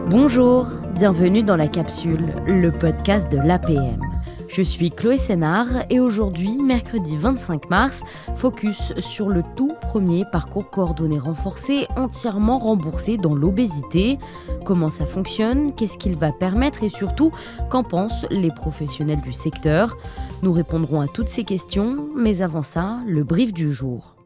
Bonjour, bienvenue dans La Capsule, le podcast de l'APM. Je suis Chloé Sénard et aujourd'hui, mercredi 25 mars, focus sur le tout premier parcours coordonné renforcé entièrement remboursé dans l'obésité. Comment ça fonctionne, qu'est-ce qu'il va permettre et surtout, qu'en pensent les professionnels du secteur? Nous répondrons à toutes ces questions, mais avant ça, le brief du jour.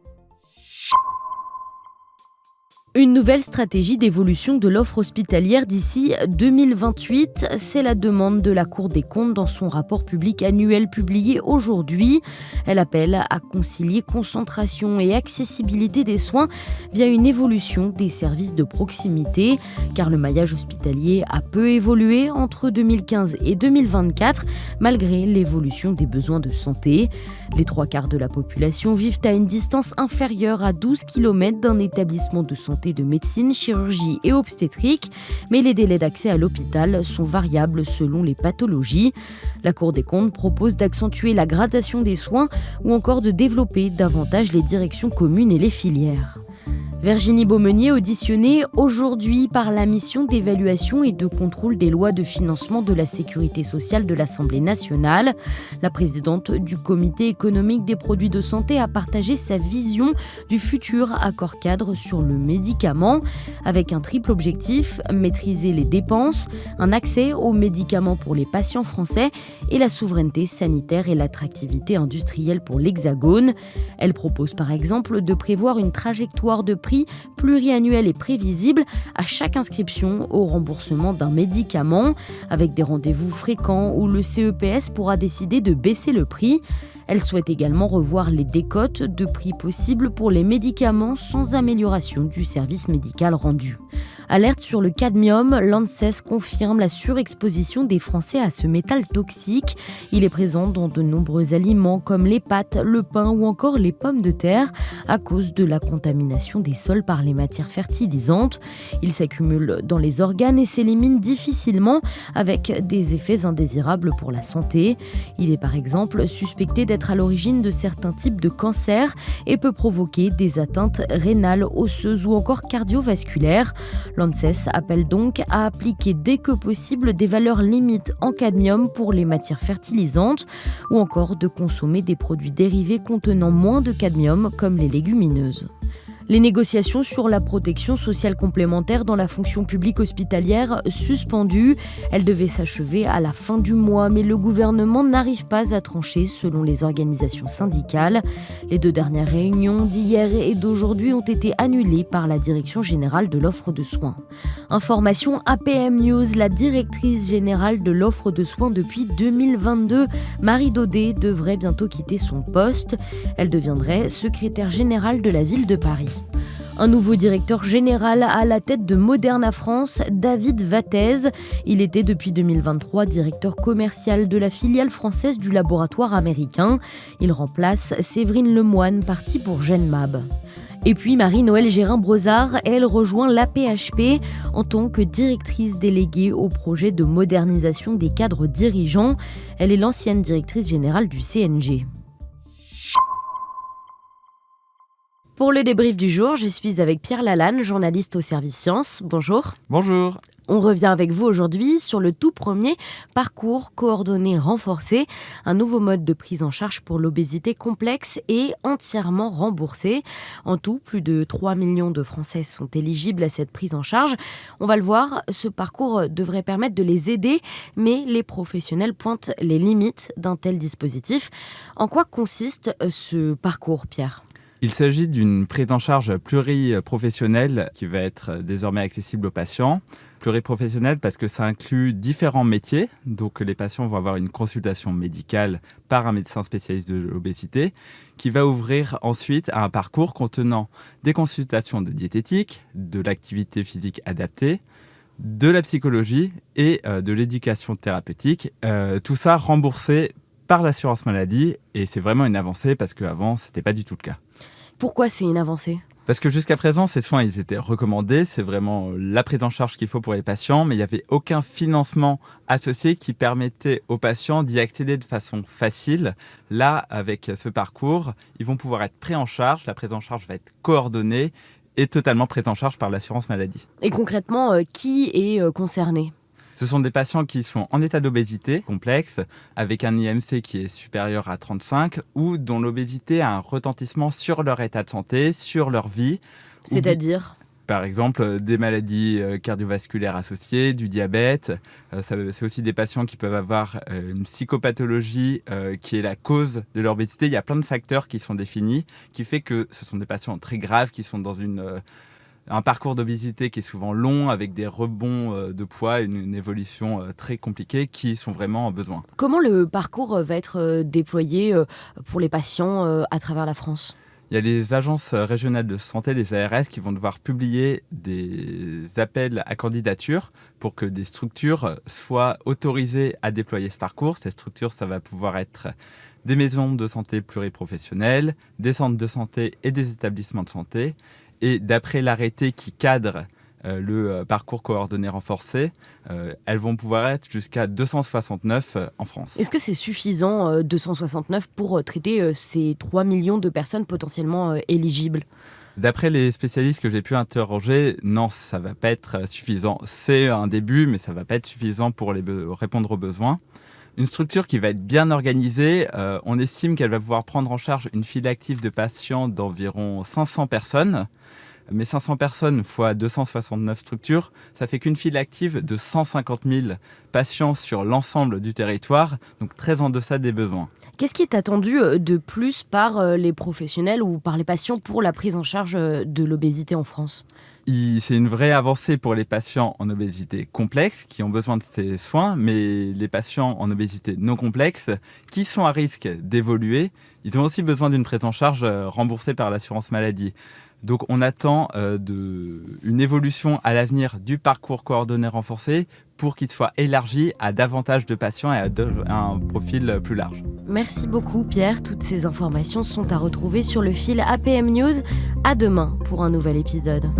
Une nouvelle stratégie d'évolution de l'offre hospitalière d'ici 2028, c'est la demande de la Cour des comptes dans son rapport public annuel publié aujourd'hui. Elle appelle à concilier concentration et accessibilité des soins via une évolution des services de proximité, car le maillage hospitalier a peu évolué entre 2015 et 2024, malgré l'évolution des besoins de santé. Les 3/4 de la population vivent à une distance inférieure à 12 km d'un établissement de santé de médecine, chirurgie et obstétrique, mais les délais d'accès à l'hôpital sont variables selon les pathologies. La Cour des comptes propose d'accentuer la gradation des soins ou encore de développer davantage les directions communes et les filières. Virginie Beaumenier, auditionnée aujourd'hui par la mission d'évaluation et de contrôle des lois de financement de la sécurité sociale de l'Assemblée nationale. La présidente du comité économique des produits de santé a partagé sa vision du futur accord cadre sur le médicament, avec un triple objectif: maîtriser les dépenses, un accès aux médicaments pour les patients français et la souveraineté sanitaire et l'attractivité industrielle pour l'Hexagone. Elle propose par exemple de prévoir une trajectoire de prix pluriannuel et prévisible à chaque inscription au remboursement d'un médicament, avec des rendez-vous fréquents où le CEPS pourra décider de baisser le prix. Elle souhaite également revoir les décotes de prix possibles pour les médicaments sans amélioration du service médical rendu. Alerte sur le cadmium, l'ANSES confirme la surexposition des Français à ce métal toxique. Il est présent dans de nombreux aliments comme les pâtes, le pain ou encore les pommes de terre à cause de la contamination des sols par les matières fertilisantes. Il s'accumule dans les organes et s'élimine difficilement avec des effets indésirables pour la santé. Il est par exemple suspecté d'être à l'origine de certains types de cancers et peut provoquer des atteintes rénales, osseuses ou encore cardiovasculaires. L'ANSES appelle donc à appliquer dès que possible des valeurs limites en cadmium pour les matières fertilisantes ou encore de consommer des produits dérivés contenant moins de cadmium comme les légumineuses. Les négociations sur la protection sociale complémentaire dans la fonction publique hospitalière suspendues. Elles devaient s'achever à la fin du mois, mais le gouvernement n'arrive pas à trancher selon les organisations syndicales. Les 2 dernières réunions d'hier et d'aujourd'hui ont été annulées par la Direction générale de l'offre de soins. Information APM News, la directrice générale de l'offre de soins depuis 2022, Marie Daudet, devrait bientôt quitter son poste. Elle deviendrait secrétaire générale de la ville de Paris. Un nouveau directeur général à la tête de Moderna France, David Vattez. Il était depuis 2023 directeur commercial de la filiale française du laboratoire américain. Il remplace Séverine Lemoine, partie pour Genmab. Et puis Marie-Noëlle Gérin-Brozard, elle rejoint l'AP-HP en tant que directrice déléguée au projet de modernisation des cadres dirigeants. Elle est l'ancienne directrice générale du CNG. Pour le débrief du jour, je suis avec Pierre Lalanne, journaliste au service Sciences. Bonjour. Bonjour. On revient avec vous aujourd'hui sur le tout premier parcours coordonné renforcé, un nouveau mode de prise en charge pour l'obésité complexe et entièrement remboursé. En tout, plus de 3 millions de Français sont éligibles à cette prise en charge. On va le voir, ce parcours devrait permettre de les aider, mais les professionnels pointent les limites d'un tel dispositif. En quoi consiste ce parcours, Pierre ? Il s'agit d'une prise en charge pluriprofessionnelle qui va être désormais accessible aux patients. Pluriprofessionnelle parce que ça inclut différents métiers. Donc les patients vont avoir une consultation médicale par un médecin spécialiste de l'obésité qui va ouvrir ensuite à un parcours contenant des consultations de diététique, de l'activité physique adaptée, de la psychologie et de l'éducation thérapeutique. Tout ça remboursé par l'assurance maladie et c'est vraiment une avancée parce qu'avant, ce n'était pas du tout le cas. Pourquoi c'est une avancée ? Parce que jusqu'à présent, ces soins, ils étaient recommandés. C'est vraiment la prise en charge qu'il faut pour les patients, mais il n'y avait aucun financement associé qui permettait aux patients d'y accéder de façon facile. Là, avec ce parcours, ils vont pouvoir être pris en charge. La prise en charge va être coordonnée est totalement prise en charge par l'assurance maladie. Et concrètement, qui est concerné ? Ce sont des patients qui sont en état d'obésité complexe, avec un IMC qui est supérieur à 35, ou dont l'obésité a un retentissement sur leur état de santé, sur leur vie. C'est-à-dire ? Par exemple, des maladies cardiovasculaires associées, du diabète. C'est aussi des patients qui peuvent avoir une psychopathologie qui est la cause de leur obésité. Il y a plein de facteurs qui sont définis, qui fait que ce sont des patients très graves qui sont dans un parcours d'obésité qui est souvent long, avec des rebonds de poids, une évolution très compliquée, qui sont vraiment en besoin. Comment le parcours va être déployé pour les patients à travers la France ? Il y a les agences régionales de santé, les ARS, qui vont devoir publier des appels à candidature pour que des structures soient autorisées à déployer ce parcours. Ces structures, ça va pouvoir être des maisons de santé pluriprofessionnelles, des centres de santé et des établissements de santé. Et d'après l'arrêté qui cadre le parcours coordonné renforcé, elles vont pouvoir être jusqu'à 269 en France. Est-ce que c'est suffisant, 269, pour traiter ces 3 millions de personnes potentiellement éligibles ? D'après les spécialistes que j'ai pu interroger, non, ça ne va pas être suffisant. C'est un début, mais ça ne va pas être suffisant pour répondre aux besoins. Une structure qui va être bien organisée, on estime qu'elle va pouvoir prendre en charge une file active de patients d'environ 500 personnes. Mais 500 personnes fois 269 structures, ça fait qu'une file active de 150 000 patients sur l'ensemble du territoire, donc très en deçà des besoins. Qu'est-ce qui est attendu de plus par les professionnels ou par les patients pour la prise en charge de l'obésité en France ? C'est une vraie avancée pour les patients en obésité complexe qui ont besoin de ces soins, mais les patients en obésité non complexe qui sont à risque d'évoluer, ils ont aussi besoin d'une prise en charge remboursée par l'assurance maladie. Donc on attend une évolution à l'avenir du parcours coordonné renforcé pour qu'il soit élargi à davantage de patients et à un profil plus large. Merci beaucoup Pierre, toutes ces informations sont à retrouver sur le fil APM News. À demain pour un nouvel épisode.